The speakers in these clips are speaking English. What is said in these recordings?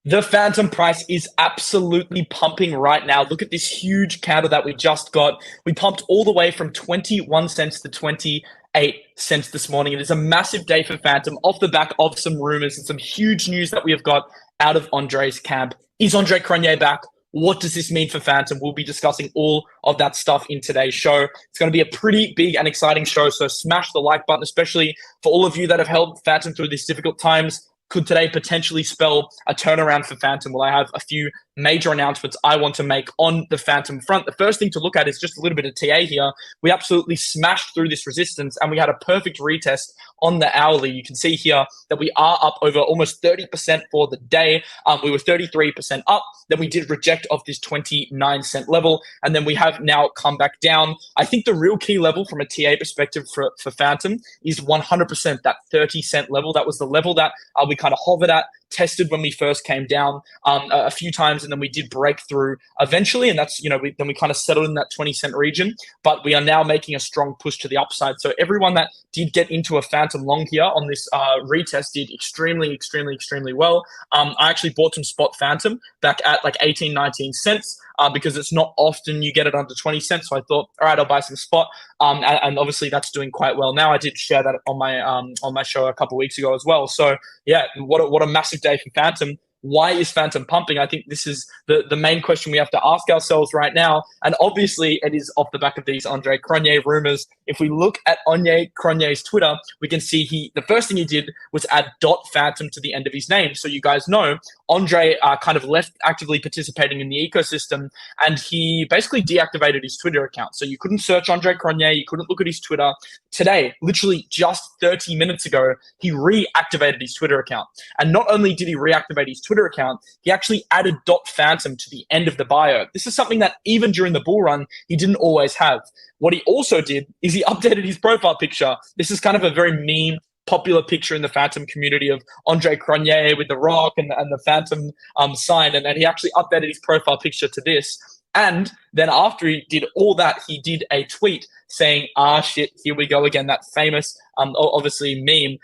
The Fantom price is absolutely pumping right now. Look at this huge candle that we just got. We pumped all the way from 21 cents to 28 cents this morning. It is a massive day for Fantom off the back of some rumors and some huge news that we have got out of Andre's camp. Is Andre Cronje back? What does this mean for Fantom? We'll be discussing all of that stuff in today's show. It's going to be a pretty big and exciting show, so smash the like button, especially for all of you that have helped Fantom through these difficult times. Could today potentially spell a turnaround for Fantom? Well, I have a few major announcements I want to make on the Fantom front. The first thing to look at is just a little bit of TA here. We absolutely smashed through this resistance and we had a perfect retest on the hourly. You can see here that we are up over almost 30% for the day. We were 33% up. Then we did reject off this 29-cent level. And then we have now come back down. I think the real key level from a TA perspective for Fantom is 100%, that 30-cent level. That was the level that we kind of hovered at, tested when we first came down a few times, and then we did break through eventually, and that's, then we kind of settled in that 20-cent region, but we are now making a strong push to the upside. So everyone that did get into a Fantom long here on this retest did extremely well. I actually bought some spot Fantom back at like 18, 19 cents because it's not often you get it under 20 cents. So I thought, all right, I'll buy some spot. And obviously that's doing quite well now. I did share that on my show a couple of weeks ago as well. So yeah, what a massive day for Fantom. Why is Fantom pumping? I think this is the main question we have to ask ourselves right now. And obviously, it is off the back of these Andre Cronje rumors. If we look at Andre Cronje's Twitter, we can see the first thing he did was add .Fantom to the end of his name. So you guys know Andre kind of left actively participating in the ecosystem, and he basically deactivated his Twitter account. So you couldn't search Andre Cronje, you couldn't look at his Twitter. Today, literally just 30 minutes ago, he reactivated his Twitter account. And not only did he reactivate his Twitter account, he actually added .Fantom to the end of the bio. This is something that even during the bull run, he didn't always have. What he also did is he updated his profile picture. This is kind of a very meme, popular picture in the Fantom community of Andre Cronje with the rock and the Fantom sign. And he actually updated his profile picture to this. And then after he did all that, he did a tweet saying, shit, here we go again, that famous, obviously, meme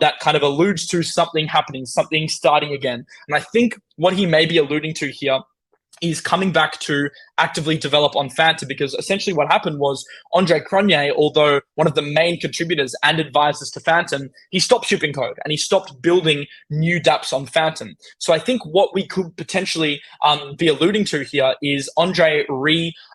that kind of alludes to something happening, something starting again. And I think what he may be alluding to here is coming back to actively develop on Fantom, because essentially what happened was Andre Cronje, although one of the main contributors and advisors to Fantom, he stopped shipping code and he stopped building new dApps on Fantom. So I think what we could potentially be alluding to here is Andre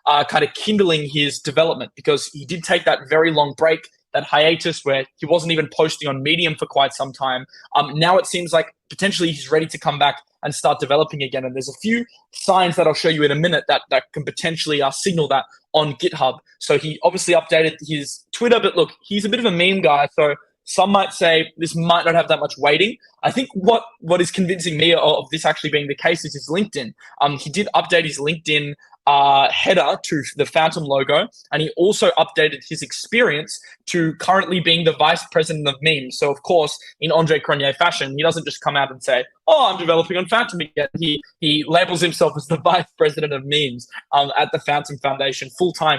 kind of kindling his development, because he did take that very long break, that hiatus where he wasn't even posting on Medium for quite some time. Now it seems like potentially he's ready to come back and start developing again. And there's a few signs that I'll show you in a minute that can potentially signal that on GitHub. So he obviously updated his Twitter, but look, he's a bit of a meme guy. So some might say this might not have that much weighting. I think what is convincing me of this actually being the case is his LinkedIn. He did update his LinkedIn header to the Fantom logo, and he also updated his experience to currently being the vice president of memes. So of course, in Andre Cronje fashion, he doesn't just come out and say, I'm developing on Fantom again. He labels himself as the vice president of memes at the Fantom Foundation full time,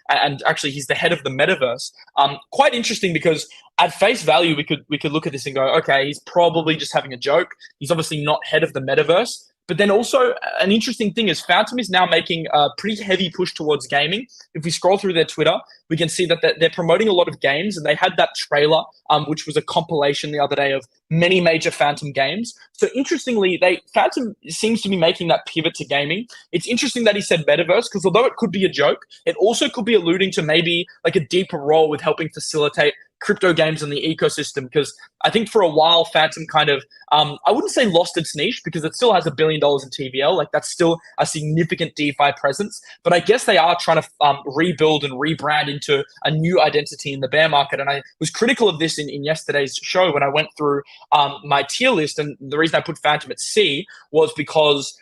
and actually he's the head of the metaverse. Quite interesting, because at face value, we could look at this and go, okay, he's probably just having a joke. He's obviously not head of the metaverse. But then also an interesting thing is Fantom is now making a pretty heavy push towards gaming. If we scroll through their Twitter, we can see that they're promoting a lot of games, and they had that trailer, which was a compilation the other day of many major Fantom games. So interestingly, Fantom seems to be making that pivot to gaming. It's interesting that he said metaverse, because although it could be a joke, it also could be alluding to maybe like a deeper role with helping facilitate crypto games in the ecosystem. Because I think for a while Fantom kind of I wouldn't say lost its niche, because it still has $1 billion in TVL. Like, that's still a significant DeFi presence, but I guess they are trying to rebuild and rebrand into a new identity in the bear market. And I was critical of this in yesterday's show when I went through my tier list, and the reason I put Fantom at C was because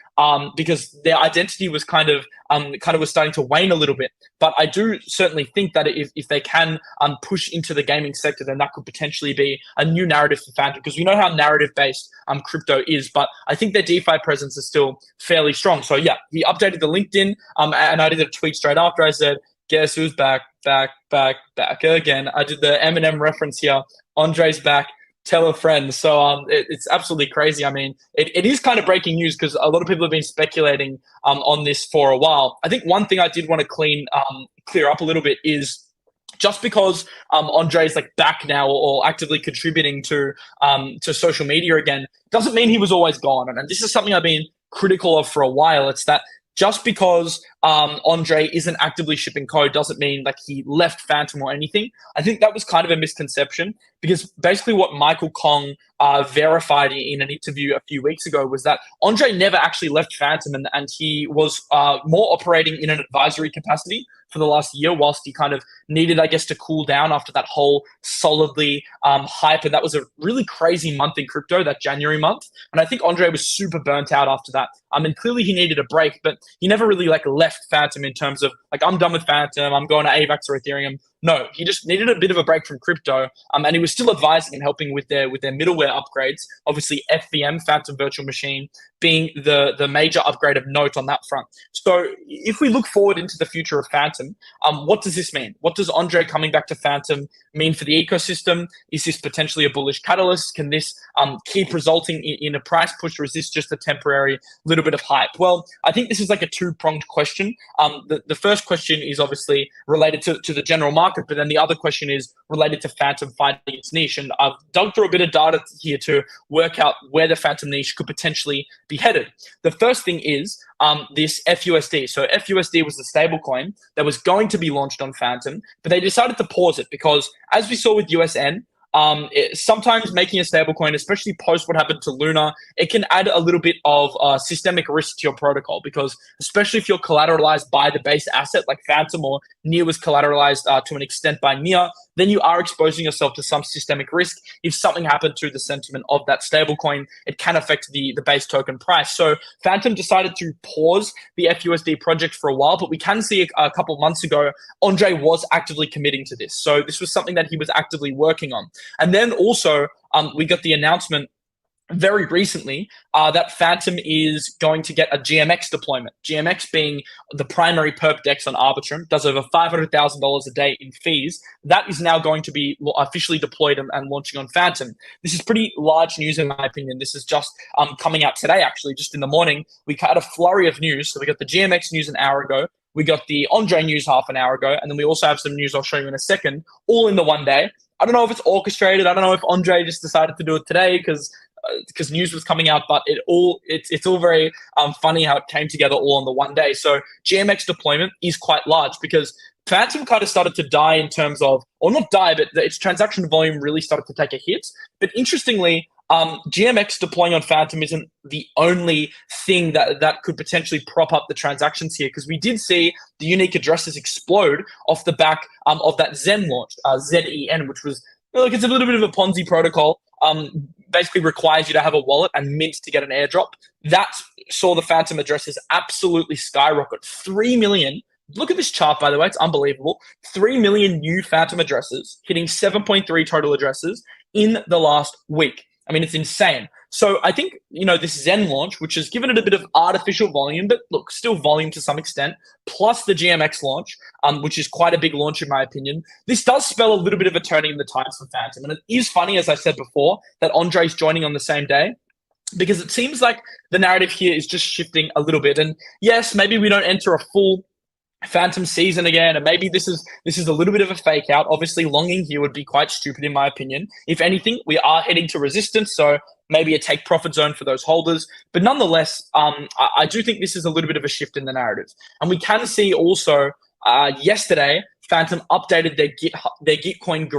their identity was kind of was starting to wane a little bit. But I do certainly think that if they can push into the gaming sector, then that could potentially be a new narrative for Fantom, because we know how narrative-based crypto is. But I think their DeFi presence is still fairly strong. So yeah, he updated the LinkedIn, and I did a tweet straight after. I said, guess who's back again. I did the Eminem reference here. Andre's back. Tell a friend. So it's absolutely crazy. I mean, it is kind of breaking news because a lot of people have been speculating on this for a while. I think one thing I did want to clear up a little bit is just because Andre is like back now or actively contributing to social media again doesn't mean he was always gone. And this is something I've been critical of for a while. It's that just because Andre isn't actively shipping code doesn't mean like he left Fantom or anything. I think that was kind of a misconception because basically what Michael Kong verified in an interview a few weeks ago was that Andre never actually left Fantom and he was more operating in an advisory capacity for the last year whilst he kind of needed, I guess, to cool down after that whole solidly hype. And that was a really crazy month in crypto, that January month. And I think Andre was super burnt out after that. And clearly he needed a break, but he never really like left Fantom in terms of like, I'm done with Fantom, I'm going to AVAX or Ethereum. No, he just needed a bit of a break from crypto, and he was still advising and helping with their middleware upgrades. Obviously, FVM, Fantom Virtual Machine, being the major upgrade of note on that front. So if we look forward into the future of Fantom, what does this mean? What does Andre coming back to Fantom mean for the ecosystem? Is this potentially a bullish catalyst? Can this keep resulting in a price push, or is this just a temporary little bit of hype? Well, I think this is like a two-pronged question. The first question is obviously related to the general market, but then the other question is related to Fantom finding its niche. And I've dug through a bit of data here to work out where the Fantom niche could potentially be headed. The first thing is this FUSD. So FUSD was the stablecoin that was going to be launched on Fantom, but they decided to pause it because, as we saw with USN, sometimes making a stablecoin, especially post what happened to Luna, it can add a little bit of systemic risk to your protocol because, especially if you're collateralized by the base asset like Fantom, or NEAR was collateralized to an extent by NEAR, then you are exposing yourself to some systemic risk. If something happened to the sentiment of that stablecoin, it can affect the base token price. So Fantom decided to pause the FUSD project for a while, but we can see a couple months ago, Andre was actively committing to this. So this was something that he was actively working on. And then also, we got the announcement very recently that Fantom is going to get a GMX deployment. GMX being the primary perp dex on Arbitrum, does over $500,000 a day in fees. That is now going to be officially deployed and launching on Fantom. This is pretty large news in my opinion. This is just coming out today, actually, just in the morning. We had a flurry of news. So we got the GMX news an hour ago. We got the Andre news half an hour ago. And then we also have some news I'll show you in a second, all in the one day. I don't know if it's orchestrated. I don't know if Andre just decided to do it today because news was coming out, but it's all very funny how it came together all on the one day. So GMX deployment is quite large because Fantom kind of started to die in terms of, or not die, but its transaction volume really started to take a hit. But interestingly, GMX deploying on Fantom isn't the only thing that could potentially prop up the transactions here, because we did see the unique addresses explode off the back of that Zen launch, ZEN, which was, look, it's a little bit of a Ponzi protocol. Basically requires you to have a wallet and mint to get an airdrop. That saw the Fantom addresses absolutely skyrocket. 3 million. Look at this chart, by the way. It's unbelievable. 3 million new Fantom addresses, hitting 7.3 total addresses in the last week. I mean, it's insane. So I think, this Zen launch, which has given it a bit of artificial volume, but look, still volume to some extent, plus the GMX launch, which is quite a big launch in my opinion, this does spell a little bit of a turning in the tides for Fantom. And it is funny, as I said before, that Andre's joining on the same day, because it seems like the narrative here is just shifting a little bit. And yes, maybe we don't enter a full Fantom season again, and maybe this is a little bit of a fake out. Obviously, longing here would be quite stupid in my opinion. If anything, we are heading to resistance, so maybe a take profit zone for those holders. But nonetheless, I do think this is a little bit of a shift in the narrative. And we can see also yesterday, Fantom updated their Gitcoin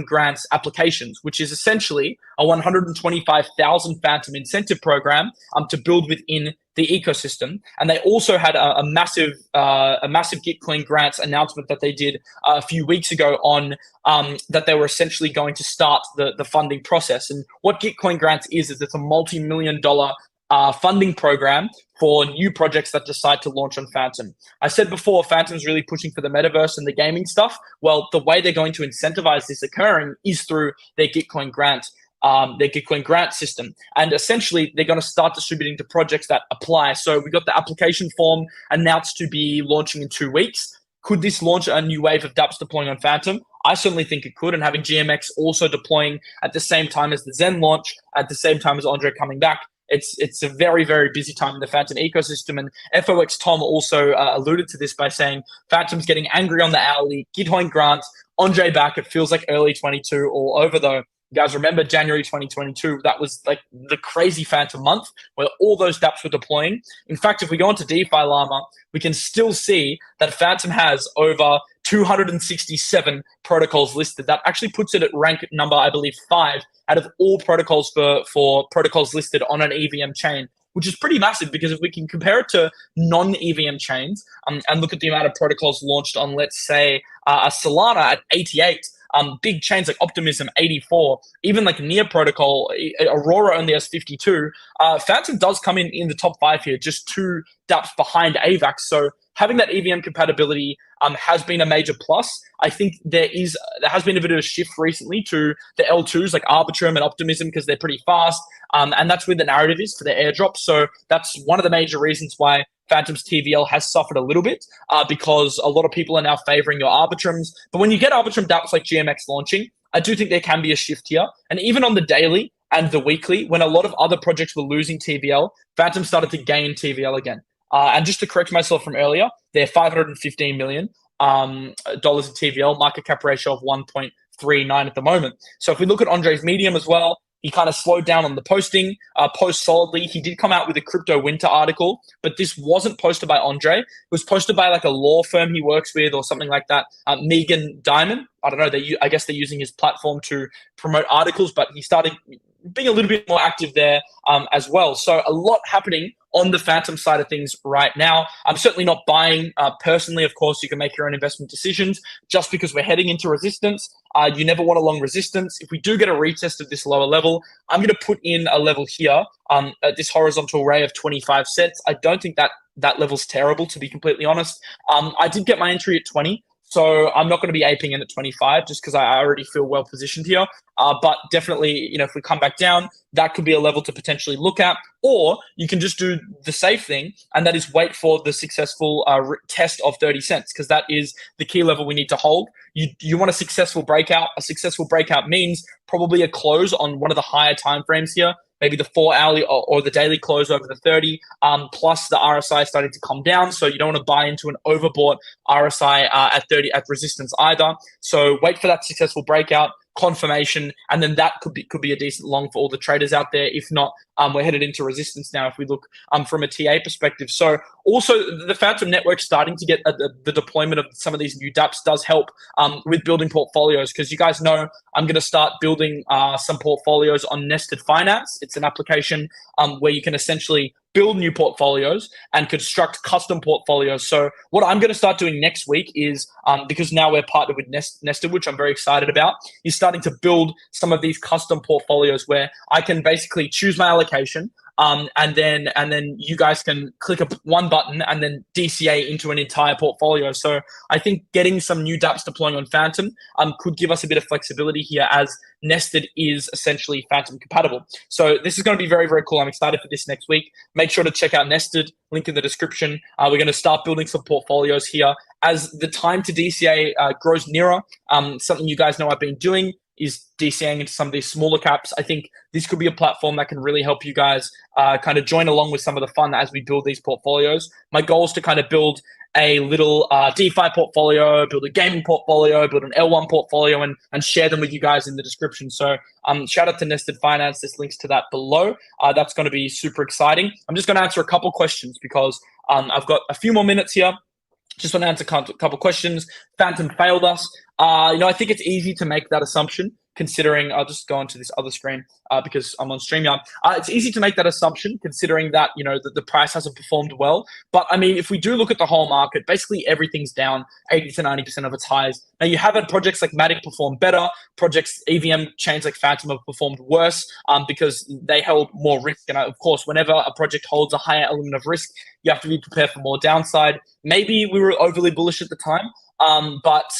grants applications, which is essentially a 125,000 Fantom incentive program to build within the ecosystem. And they also had a massive Gitcoin grants announcement that they did a few weeks ago on that they were essentially going to start the funding process. And what Gitcoin grants is it's a multi-million-dollar funding program for new projects that decide to launch on Fantom. I said before, Fantom's really pushing for the metaverse and the gaming stuff. Well, the way they're going to incentivize this occurring is through their Gitcoin grant system. And essentially, they're going to start distributing to projects that apply. So we got the application form announced to be launching in 2 weeks. Could this launch a new wave of dApps deploying on Fantom? I certainly think it could. And having GMX also deploying at the same time as the Zen launch, at the same time as Andre coming back, it's a very, very busy time in the Fantom ecosystem. And FOX Tom also alluded to this by saying Fantom's getting angry on the hourly, Gitcoin grant, Andre back. It feels like early 22 all over though. You guys remember January 2022? That was like the crazy Fantom month where all those dApps were deploying. In fact, if we go into DeFi Llama, we can still see that Fantom has over 267 protocols listed. That actually puts it at rank number, I believe, 5 out of all protocols for protocols listed on an EVM chain, which is pretty massive because if we can compare it to non-EVM chains and look at the amount of protocols launched on, let's say, a Solana at 88, big chains like Optimism 84, even like Near Protocol, Aurora only has 52. Fantom does come in the top 5 here, just 2 dApps behind AVAX. So having that EVM compatibility has been a major plus. I think there has been a bit of a shift recently to the L2s like Arbitrum and Optimism because they're pretty fast, and that's where the narrative is for the airdrop. So that's one of the major reasons why Fantom's TVL has suffered a little bit because a lot of people are now favoring your Arbitrums. But when you get Arbitrum dApps like GMX launching, I do think there can be a shift here. And even on the daily and the weekly, when a lot of other projects were losing TVL, Fantom started to gain TVL again. And just to correct myself from earlier, they're $515 million dollars in TVL, market cap ratio of 1.39 at the moment. So if we look at Andre's Medium as well, he kind of slowed down on the posting, post solidly. He did come out with a crypto winter article, but this wasn't posted by Andre. It was posted by like a law firm he works with or something like that. Megan Diamond. I don't know. I guess they're using his platform to promote articles, but he started being a little bit more active there as well. So a lot happening on the Fantom side of things right now. I'm certainly not buying personally. Of course, you can make your own investment decisions. Just because we're heading into resistance, you never want a long resistance. If we do get a retest of this lower level, I'm going to put in a level here at this horizontal ray of 25 cents. I don't think that level's terrible, to be completely honest. I did get my entry at 20. So I'm not going to be aping in at 25 just because I already feel well positioned here. But definitely, if we come back down, that could be a level to potentially look at. Or you can just do the safe thing, and that is wait for the successful test of 30 cents because that is the key level we need to hold. You want a successful breakout. A successful breakout means probably a close on one of the higher timeframes here. Maybe the 4 hourly or the daily close over the 30, plus the RSI starting to come down. So you don't want to buy into an overbought RSI at 30 at resistance either. So wait for that successful breakout, confirmation, and then that could be a decent long for all the traders out there. If not, we're headed into resistance now if we look from a TA perspective. So also the Fantom network starting to get the deployment of some of these new dApps does help with building portfolios because you guys know I'm going to start building some portfolios on Nested Finance. It's an application where you can essentially build new portfolios and construct custom portfolios. So what I'm going to start doing next week is, because now we're partnered with Nested, which I'm very excited about, is starting to build some of these custom portfolios where I can basically choose my allocation, and then you guys can click one button and then DCA into an entire portfolio. So I think getting some new dApps deploying on Fantom could give us a bit of flexibility here as Nested is essentially Fantom compatible. So this is going to be very, very cool. I'm excited for this next week. Make sure to check out Nested, link in the description. We're going to start building some portfolios here as the time to DCA grows nearer. Something you guys know I've been doing is DCAing into some of these smaller caps. I think this could be a platform that can really help you guys kind of join along with some of the fun as we build these portfolios. My goal is to kind of build a little DeFi portfolio, build a gaming portfolio, build an L1 portfolio, and share them with you guys in the description. So shout out to Nested Finance. There's links to that below. That's going to be super exciting. I'm just going to answer a couple questions because I've got a few more minutes here. Just want to answer a couple questions. Fantom failed us. I think it's easy to make that assumption considering, I'll just go onto this other screen because I'm on StreamYard. It's easy to make that assumption considering that, that the price hasn't performed well. But I mean, if we do look at the whole market, basically everything's down 80 to 90% of its highs. Now you have had projects like Matic perform better. Projects, EVM chains like Fantom have performed worse because they held more risk. And of course, whenever a project holds a higher element of risk, you have to be prepared for more downside. Maybe we were overly bullish at the time. But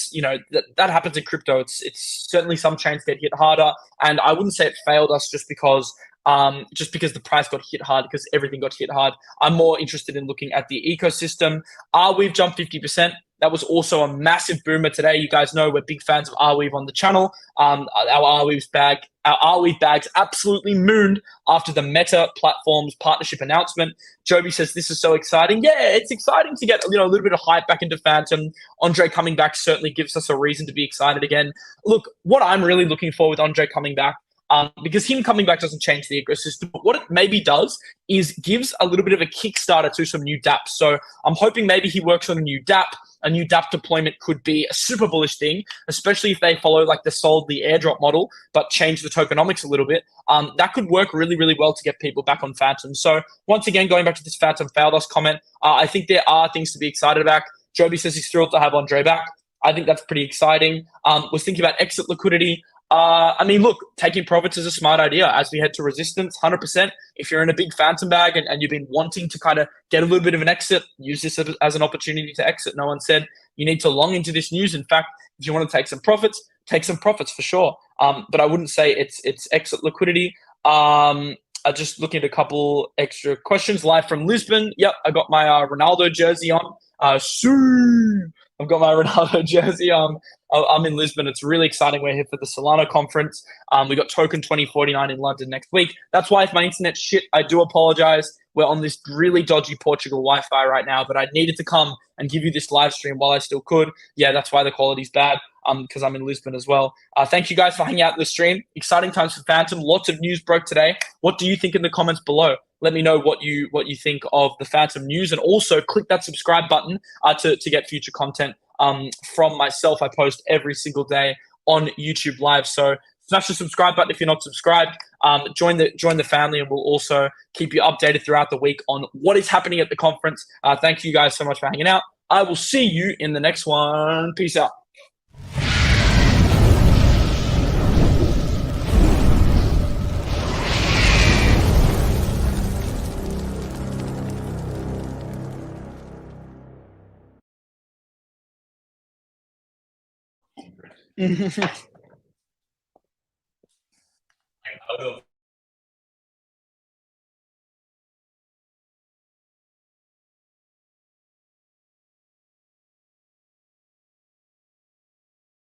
that happens in crypto. It's certainly some chains get hit harder, and I wouldn't say it failed us just because the price got hit hard, because everything got hit hard. I'm more interested in looking at the ecosystem. Arweave jumped 50%. That was also a massive boomer today. You guys know we're big fans of Arweave on the channel. Our Arweave bags absolutely mooned after the Meta platform's partnership announcement. Joby says this is so exciting. Yeah, it's exciting to get a little bit of hype back into Fantom. Andre coming back certainly gives us a reason to be excited again. Look, what I'm really looking for with Andre coming back, because him coming back doesn't change the ecosystem. But what it maybe does is gives a little bit of a kickstarter to some new dApps. So I'm hoping maybe he works on a new dApp. A new dApp deployment could be a super bullish thing, especially if they follow like the solidly airdrop model, but change the tokenomics a little bit. That could work really, really well to get people back on Fantom. So once again, going back to this Fantom failed us comment, I think there are things to be excited about. Joby says he's thrilled to have Andre back. I think that's pretty exciting. Was thinking about exit liquidity. I mean, look, taking profits is a smart idea as we head to resistance, 100%. If you're in a big Fantom bag and you've been wanting to kind of get a little bit of an exit, use this as an opportunity to exit. No one said you need to long into this news. In fact, if you want to take some profits for sure. But I wouldn't say it's exit liquidity. Just looking at a couple extra questions. Live from Lisbon. Yep, I got my Ronaldo jersey on. I've got my Ronaldo jersey on. I'm in Lisbon. It's really exciting. We're here for the Solana conference. We got Token 2049 in London next week. That's why if my internet's shit, I do apologize. We're on this really dodgy Portugal Wi-Fi right now, but I needed to come and give you this live stream while I still could. Yeah, that's why the quality's bad, because I'm in Lisbon as well. Thank you guys for hanging out in the stream. Exciting times for Fantom. Lots of news broke today. What do you think in the comments below? Let me know what you think of the Fantom news, and also click that subscribe button to get future content from myself. I post every single day on YouTube Live, so smash the subscribe button if you're not subscribed. Join the family, and we'll also keep you updated throughout the week on what is happening at the conference. Thank you guys so much for hanging out. I will see you in the next one. Peace out. I will